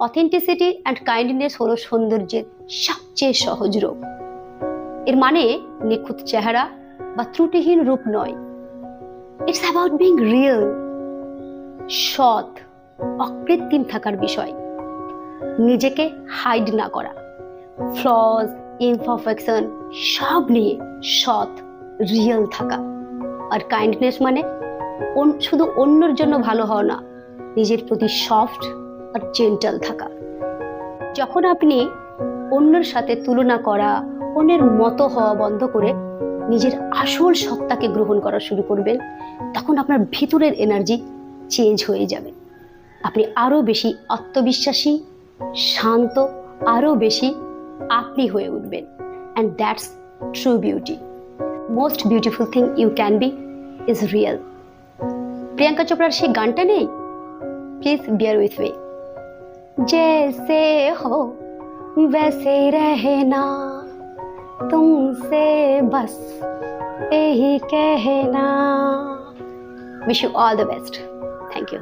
Authenticity and kindness হলো সৌন্দর্যের সবচেয়ে সহজ রূপ। এর মানে নিখুঁত চেহারা বা ত্রুটিহীন রূপ নয়। ইটস অ্যাবাউট বিং রিয়েল, সৎ, অকৃত্রিম থাকার বিষয়। নিজেকে হাইড না করা, ফ্লজ, ইমপারফেকশন সব নিয়ে সৎ, রিয়েল থাকা। আর কাইন্ডনেস মানে শুধু অন্যের জন্য ভালো হওয়া না, নিজের প্রতি সফট আর জেন্টাল থাকা। যখন আপনি অন্যের সাথে তুলনা করা, অন্যের মতো হওয়া বন্ধ করে নিজের আসল সত্তাকে গ্রহণ করা শুরু করবেন, তখন আপনার ভিতরের এনার্জি চেঞ্জ হয়ে যাবে। আপনি আরো বেশি আত্মবিশ্বাসী, শান্ত, আরো বেশি আপনি হয়ে উঠবেন। And that's true beauty. Most beautiful thing you can be is real. Priyanka চোপড়ার সেই গানটা নেই, প্লিজ বিয়ার উইথ মি। जैसे हो वैसे रहना, तुमसे बस यही कहना। Wish you all the best. Thank you.